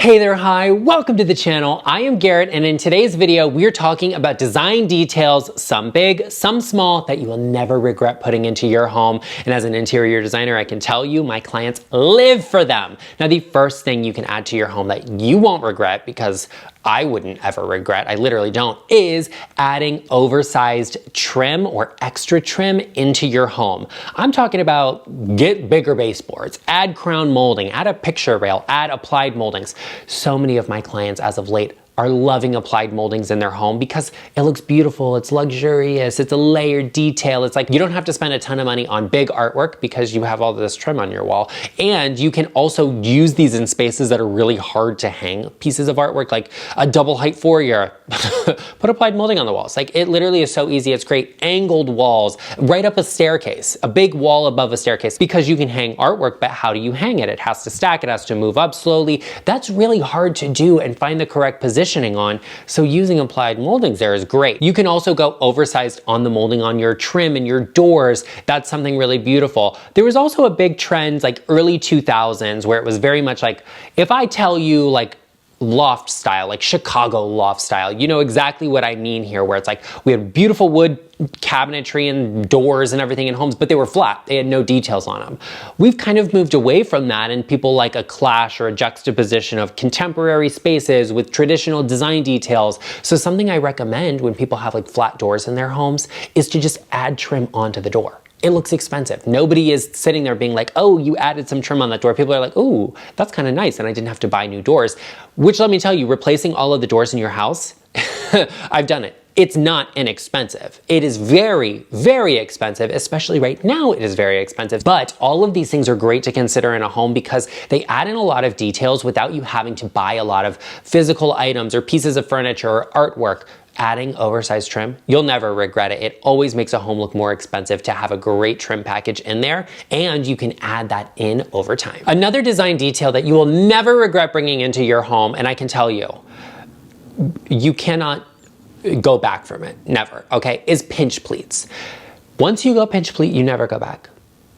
Hey there, hi, welcome to the channel. I am Garrett, and in today's video, we're talking about design details, some big, some small, that you will never regret putting into your home. And as an interior designer, I can tell you, my clients live for them. Now, the first thing you can add to your home that you won't regret, because I wouldn't ever regret, I literally don't, is adding oversized trim or extra trim into your home. I'm talking about get bigger baseboards, add crown molding, add a picture rail, add applied moldings. So many of my clients as of late are loving applied moldings in their home because it looks beautiful, it's luxurious, it's a layered detail. It's like you don't have to spend a ton of money on big artwork because you have all this trim on your wall. And you can also use these in spaces that are really hard to hang pieces of artwork, like a double height foyer. Put applied molding on the walls. Like, it literally is so easy. It's great. Angled walls, right up a staircase, a big wall above a staircase, because you can hang artwork, but how do you hang it? It has to stack, it has to move up slowly. That's really hard to do and find the correct positioning on, so using applied moldings there is great. You can also go oversized on the molding on your trim and your doors. That's something really beautiful. There was also a big trend like early 2000s where it was very much like, if I tell you like loft style, like Chicago loft style, you know exactly what I mean here, where it's like we had beautiful wood cabinetry and doors and everything in homes, but they were flat. They had no details on them. We've kind of moved away from that, and people like a clash or a juxtaposition of contemporary spaces with traditional design details. So something I recommend when people have like flat doors in their homes is to just add trim onto the door. It looks expensive. Nobody is sitting there being like, oh, you added some trim on that door. People are like, oh, that's kind of nice, and I didn't have to buy new doors. Which, let me tell you, replacing all of the doors in your house, I've done it. It's not inexpensive. It is very, very expensive, especially right now it is very expensive. But all of these things are great to consider in a home because they add in a lot of details without you having to buy a lot of physical items or pieces of furniture or artwork. Adding oversized trim, you'll never regret it. It always makes a home look more expensive to have a great trim package in there, and you can add that in over time. Another design detail that you will never regret bringing into your home, and I can tell you, you cannot go back from it, never, okay, is pinch pleats. Once you go pinch pleat, you never go back.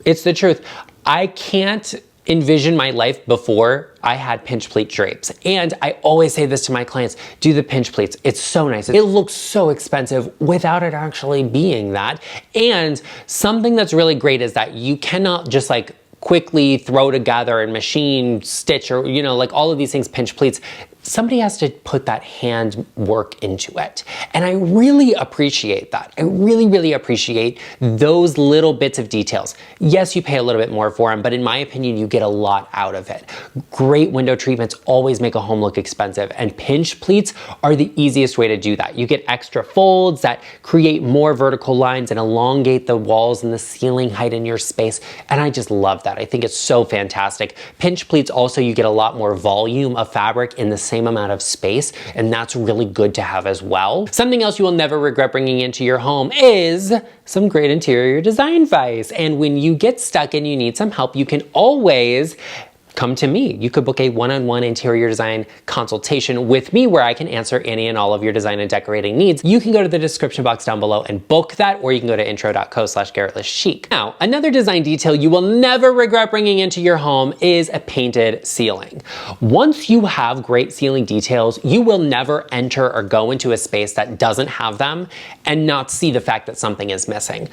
It's the truth. I can't envision my life before I had pinch pleat drapes. And I always say this to my clients, do the pinch pleats. It's so nice. It looks so expensive without it actually being that. And something that's really great is that you cannot just like quickly throw together and machine stitch, or, you know, like all of these things, pinch pleats. Somebody has to put that hand work into it. And I really appreciate that. I really, really appreciate those little bits of details. Yes, you pay a little bit more for them, but in my opinion, you get a lot out of it. Great window treatments always make a home look expensive, and pinch pleats are the easiest way to do that. You get extra folds that create more vertical lines and elongate the walls and the ceiling height in your space. And I just love that. I think it's so fantastic. Pinch pleats also, you get a lot more volume of fabric in the same amount of space, and that's really good to have as well. Something else you will never regret bringing into your home is some great interior design advice. And when you get stuck and you need some help, you can always come to me. You could book a one-on-one interior design consultation with me where I can answer any and all of your design and decorating needs. You can go to the description box down below and book that, or you can go to intro.co/GarrettLeChic. Now, another design detail you will never regret bringing into your home is a painted ceiling. Once you have great ceiling details, you will never enter or go into a space that doesn't have them and not see the fact that something is missing.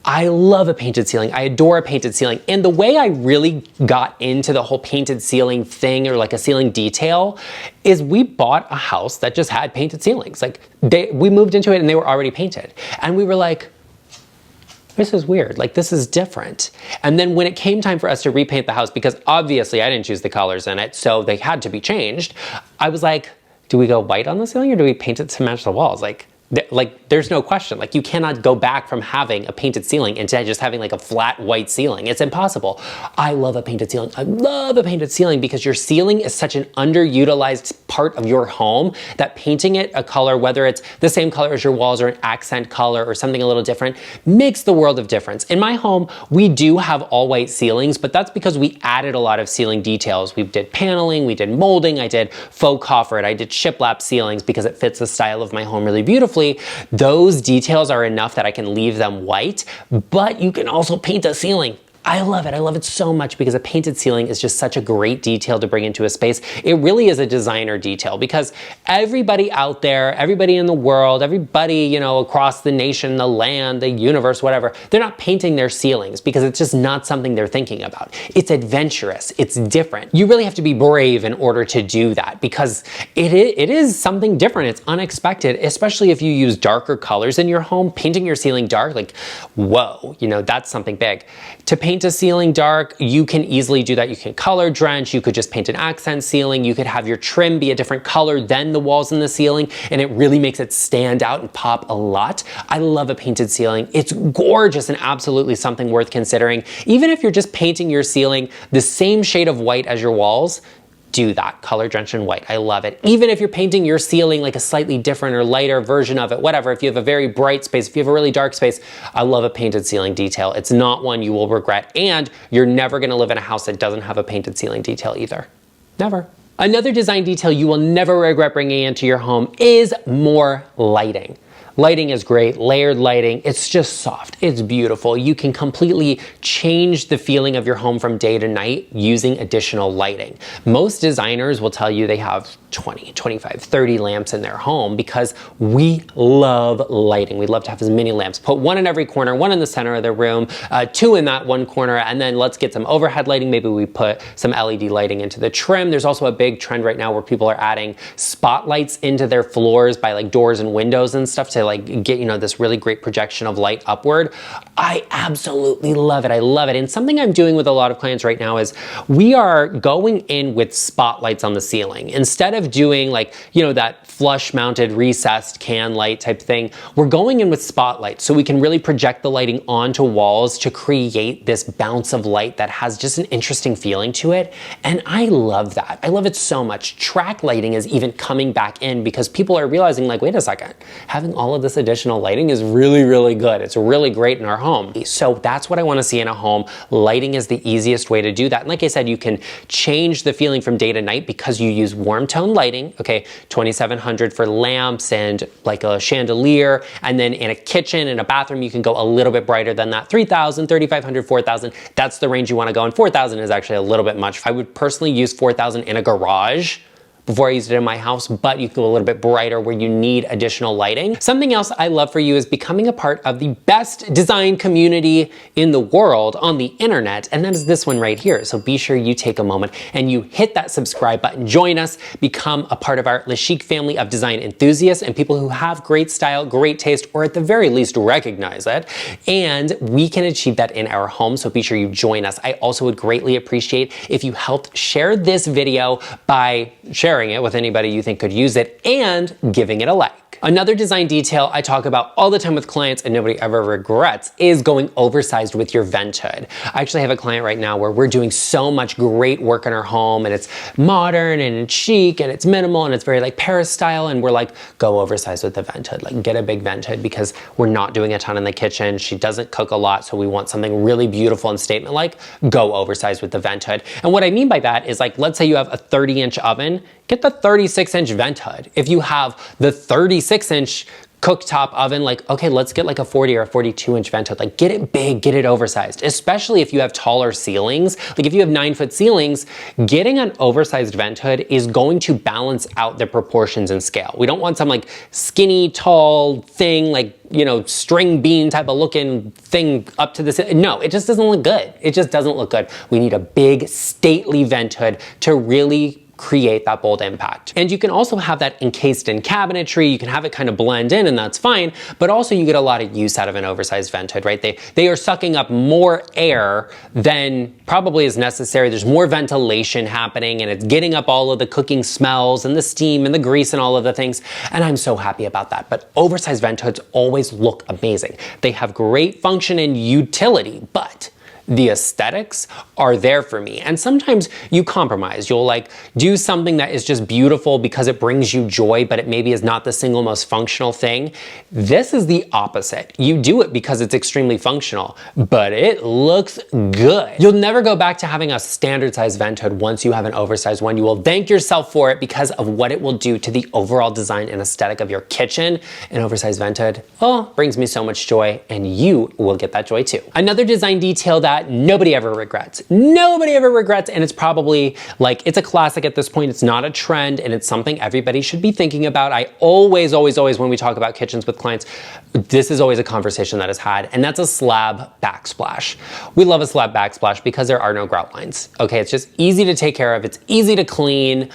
I love a painted ceiling. I adore a painted ceiling. And the way I really got into the whole painted ceiling thing, or like a ceiling detail, is we bought a house that just had painted ceilings. Like we moved into it and they were already painted. And we were like, this is weird, like this is different. And then when it came time for us to repaint the house, because obviously I didn't choose the colors in it, so they had to be changed, I was like, do we go white on the ceiling or do we paint it to match the walls? Like there's no question. Like, you cannot go back from having a painted ceiling into just having like a flat white ceiling. It's impossible. I love a painted ceiling. I love a painted ceiling because your ceiling is such an underutilized part of your home that painting it a color, whether it's the same color as your walls or an accent color or something a little different, makes the world of difference. In my home, we do have all white ceilings, but that's because we added a lot of ceiling details. We did paneling, we did molding, I did faux coffered, I did shiplap ceilings because it fits the style of my home really beautifully. Those details are enough that I can leave them white, but you can also paint a ceiling I love it. I love it so much because a painted ceiling is just such a great detail to bring into a space. It really is a designer detail because everybody out there, everybody in the world, everybody, you know, across the nation, the land, the universe, whatever, they're not painting their ceilings because it's just not something they're thinking about. It's adventurous. It's different. You really have to be brave in order to do that because it is something different. It's unexpected, especially if you use darker colors in your home. Painting your ceiling dark, like, whoa, you know, that's something big. To paint a ceiling dark, you can easily do that. You can color drench, you could just paint an accent ceiling, you could have your trim be a different color than the walls and the ceiling, and it really makes it stand out and pop a lot. I love a painted ceiling. It's gorgeous and absolutely something worth considering. Even if you're just painting your ceiling the same shade of white as your walls, do that, color drench in white. I love it. Even if you're painting your ceiling like a slightly different or lighter version of it, whatever, if you have a very bright space, if you have a really dark space, I love a painted ceiling detail. It's not one you will regret, and you're never gonna live in a house that doesn't have a painted ceiling detail either. Never. Another design detail you will never regret bringing into your home is more lighting. Lighting is great, layered lighting, it's just soft, it's beautiful. You can completely change the feeling of your home from day to night using additional lighting. Most designers will tell you they have 20, 25, 30 lamps in their home because we love lighting. We love to have as many lamps. Put one in every corner, one in the center of the room, two in that one corner, and then let's get some overhead lighting. Maybe we put some LED lighting into the trim. There's also a big trend right now where people are adding spotlights into their floors by like doors and windows and stuff to like get, you know, this really great projection of light upward. I absolutely love it. I love it. And something I'm doing with a lot of clients right now is we are going in with spotlights on the ceiling. Instead of doing like, you know, that flush mounted recessed can light type thing, we're going in with spotlights so we can really project the lighting onto walls to create this bounce of light that has just an interesting feeling to it. And I love that. I love it so much. Track lighting is even coming back in because people are realizing like, wait a second, having all of this additional lighting is really, really good. It's really great in our home. So that's what I want to see in a home. Lighting is the easiest way to do that. And like I said, you can change the feeling from day to night because you use warm tone lighting. Okay, 2700 for lamps and like a chandelier. And then in a kitchen and a bathroom, you can go a little bit brighter than that. 3000, 3500, 4000. That's the range you want to go. And 4000 is actually a little bit much. I would personally use 4000 in a garage before I used it in my house, but you can go a little bit brighter where you need additional lighting. Something else I love for you is becoming a part of the best design community in the world on the internet, and that is this one right here. So be sure you take a moment and you hit that subscribe button. Join us, become a part of our GarrettLeChic family of design enthusiasts and people who have great style, great taste, or at the very least recognize it. And we can achieve that in our home, so be sure you join us. I also would greatly appreciate if you helped share this video by sharing it with anybody you think could use it and giving it a like. Another design detail I talk about all the time with clients and nobody ever regrets is going oversized with your vent hood. I actually have a client right now where we're doing so much great work in our home and it's modern and it's chic and it's minimal and it's very like Paris style, and we're like, go oversized with the vent hood, like get a big vent hood because we're not doing a ton in the kitchen. She doesn't cook a lot, so we want something really beautiful and statement like, go oversized with the vent hood. And what I mean by that is like, let's say you have a 30-inch oven, get the 36-inch vent hood. If you have the 36-inch cooktop oven, like, okay, let's get like a 40 or a 42-inch vent hood. Like, get it big, get it oversized, especially if you have taller ceilings. Like if you have 9-foot ceilings, getting an oversized vent hood is going to balance out the proportions and scale. We don't want some like skinny, tall thing, like, you know, string bean type of looking thing up to the, no, it just doesn't look good. It just doesn't look good. We need a big, stately vent hood to really create that bold impact. And you can also have that encased in cabinetry. You can have it kind of blend in and that's fine, but also you get a lot of use out of an oversized vent hood, right? They are sucking up more air than probably is necessary. There's more ventilation happening and it's getting up all of the cooking smells and the steam and the grease and all of the things. And I'm so happy about that. But oversized vent hoods always look amazing. They have great function and utility, but the aesthetics are there for me. And sometimes you compromise. You'll like do something that is just beautiful because it brings you joy, but it maybe is not the single most functional thing. This is the opposite. You do it because it's extremely functional, but it looks good. You'll never go back to having a standard size vent hood once you have an oversized one. You will thank yourself for it because of what it will do to the overall design and aesthetic of your kitchen. An oversized vent hood, oh, brings me so much joy, and you will get that joy too. Another design detail that that nobody ever regrets. Nobody ever regrets, and it's probably like, it's a classic at this point. It's not a trend, and it's something everybody should be thinking about. I always, when we talk about kitchens with clients, this is always a conversation that is had, and that's a slab backsplash. We love a slab backsplash because there are no grout lines. Okay, it's just easy to take care of. It's easy to clean.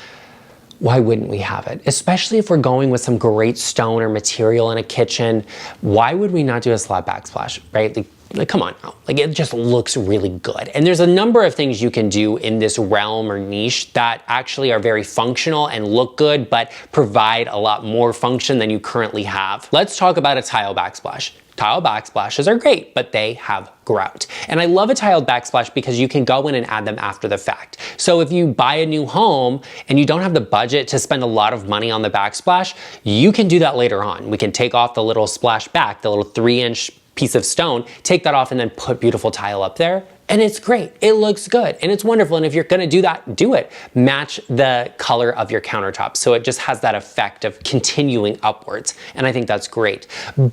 Why wouldn't we have it? Especially if we're going with some great stone or material in a kitchen. Why would we not do a slab backsplash, right? Like, come on now. Like, it just looks really good. And there's a number of things you can do in this realm or niche that actually are very functional and look good, but provide a lot more function than you currently have. Let's talk about a tile backsplash. Tile backsplashes are great, but they have grout. And I love a tiled backsplash because you can go in and add them after the fact. So if you buy a new home and you don't have the budget to spend a lot of money on the backsplash, you can do that later on. We can take off the little splash back, the little 3-inch piece of stone, take that off and then put beautiful tile up there. And it's great. It looks good and it's wonderful. And if you're gonna do that, do it. Match the color of your countertop so it just has that effect of continuing upwards. And I think that's great.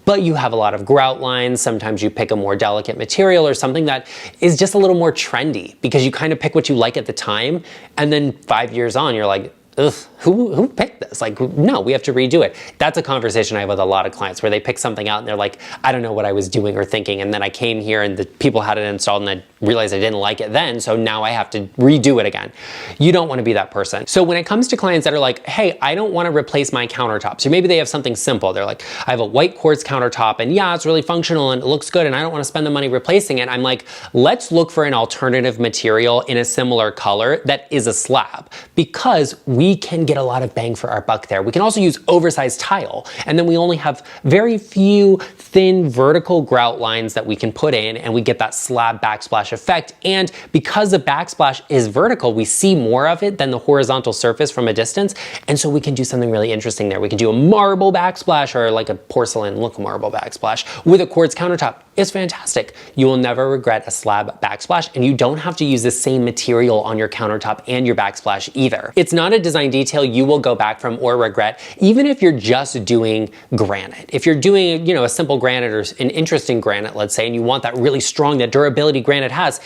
But you have a lot of grout lines. Sometimes you pick a more delicate material or something that is just a little more trendy because you kind of pick what you like at the time. And then 5 years on, you're like, ugh, who picked this? Like, no, we have to redo it. That's a conversation I have with a lot of clients where they pick something out and they're like, I don't know what I was doing or thinking. And then I came here and the people had it installed and I realized I didn't like it then. So now I have to redo it again. You don't want to be that person. So when it comes to clients that are like, hey, I don't want to replace my countertop. So maybe they have something simple. They're like, I have a white quartz countertop and yeah, it's really functional and it looks good and I don't want to spend the money replacing it. I'm like, let's look for an alternative material in a similar color that is a slab because we can get a lot of bang for our buck there. We can also use oversized tile, and then we only have very few thin vertical grout lines that we can put in, and we get that slab backsplash effect. And because the backsplash is vertical, we see more of it than the horizontal surface from a distance, and so we can do something really interesting there. We can do a marble backsplash or like a porcelain look marble backsplash with a quartz countertop. It's fantastic. You will never regret a slab backsplash, and you don't have to use the same material on your countertop and your backsplash either. It's not a design detail you will go back from or regret, even if you're just doing granite. If you're doing, you know, a simple granite or an interesting granite, let's say, and you want that really strong, that durability granite has,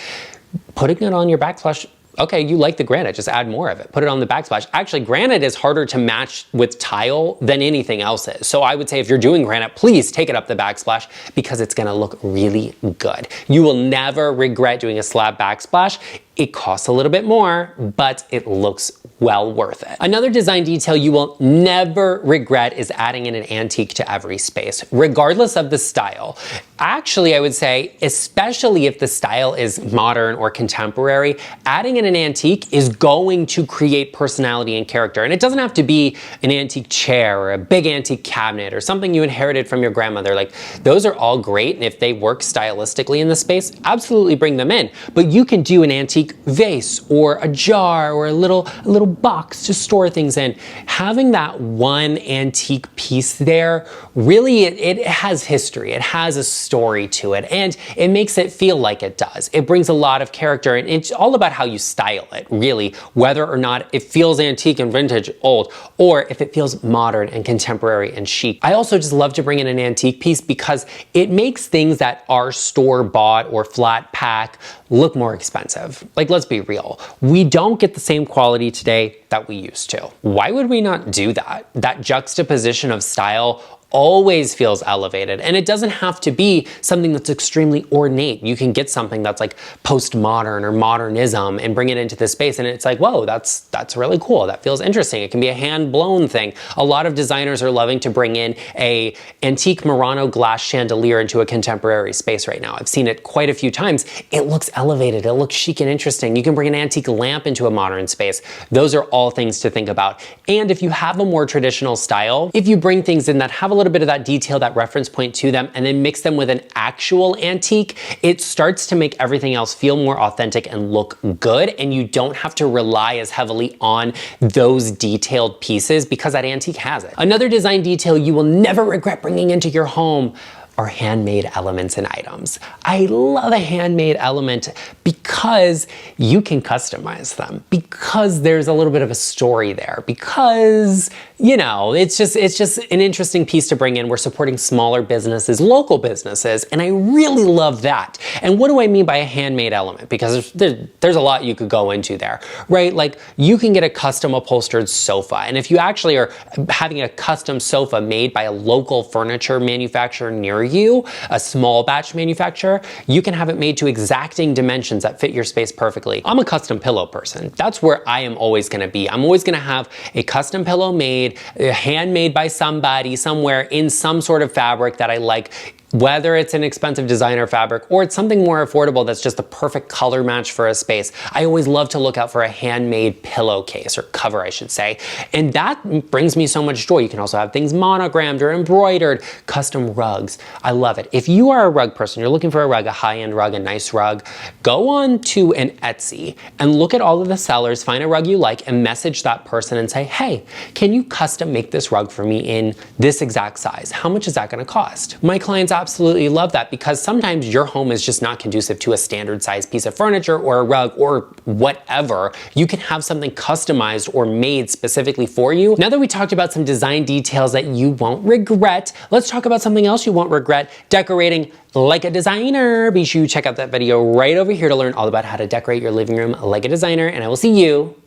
putting it on your backsplash, okay, you like the granite, just add more of it. Put it on the backsplash. Actually, granite is harder to match with tile than anything else is. So I would say if you're doing granite, please take it up the backsplash because it's gonna look really good. You will never regret doing a slab backsplash. It costs a little bit more, but it looks well worth it. Another design detail you will never regret is adding in an antique to every space, regardless of the style. Actually, I would say, especially if the style is modern or contemporary, adding in an antique is going to create personality and character. And it doesn't have to be an antique chair or a big antique cabinet or something you inherited from your grandmother. Like, those are all great, and if they work stylistically in the space, absolutely bring them in. But you can do an antique vase or a jar or a little box to store things in. Having that one antique piece there, really it has history, it has a story to it, and it makes it feel like it does. It brings a lot of character, and it's all about how you style it, really, whether or not it feels antique and vintage old, or if it feels modern and contemporary and chic. I also just love to bring in an antique piece because it makes things that are store-bought or flat pack look more expensive. Like, let's be real. We don't get the same quality today that we used to. Why would we not do that? That juxtaposition of style always feels elevated, and it doesn't have to be something that's extremely ornate. You can get something that's like postmodern or modernism and bring it into the space, and it's like, whoa, that's really cool. That feels interesting. It can be a hand-blown thing. A lot of designers are loving to bring in a antique Murano glass chandelier into a contemporary space right now. I've seen it quite a few times. It looks elevated. It looks chic and interesting. You can bring an antique lamp into a modern space. Those are all things to think about. And if you have a more traditional style, if you bring things in that have a little bit of that detail, that reference point to them, and then mix them with an actual antique, it starts to make everything else feel more authentic and look good, and you don't have to rely as heavily on those detailed pieces because that antique has it. Another design detail you will never regret bringing into your home are handmade elements and items. I love a handmade element because you can customize them, because there's a little bit of a story there, because, you know, it's just an interesting piece to bring in. We're supporting smaller businesses, local businesses, and I really love that. And what do I mean by a handmade element? Because there's a lot you could go into there, right? Like, you can get a custom upholstered sofa, and if you actually are having a custom sofa made by a local furniture manufacturer near you, a small batch manufacturer, you can have it made to exacting dimensions that fit your space perfectly. I'm a custom pillow person. That's where I am always gonna be. I'm always gonna have a custom pillow made, handmade by somebody, somewhere, in some sort of fabric that I like, whether it's an expensive designer fabric or it's something more affordable that's just the perfect color match for a space. I always love to look out for a handmade pillowcase, or cover, I should say. And that brings me so much joy. You can also have things monogrammed or embroidered, custom rugs. I love it. If you are a rug person, you're looking for a rug, a high-end rug, a nice rug, go on to an Etsy and look at all of the sellers, find a rug you like, and message that person and say, hey, can you custom make this rug for me in this exact size? How much is that gonna cost? My clients absolutely love that, because sometimes your home is just not conducive to a standard size piece of furniture or a rug or whatever. You can have something customized or made specifically for you. Now that we talked about some design details that you won't regret, let's talk about something else you won't regret: decorating like a designer. Be sure you check out that video right over here to learn all about how to decorate your living room like a designer, and I will see you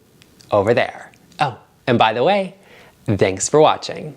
over there. Oh, and by the way, thanks for watching.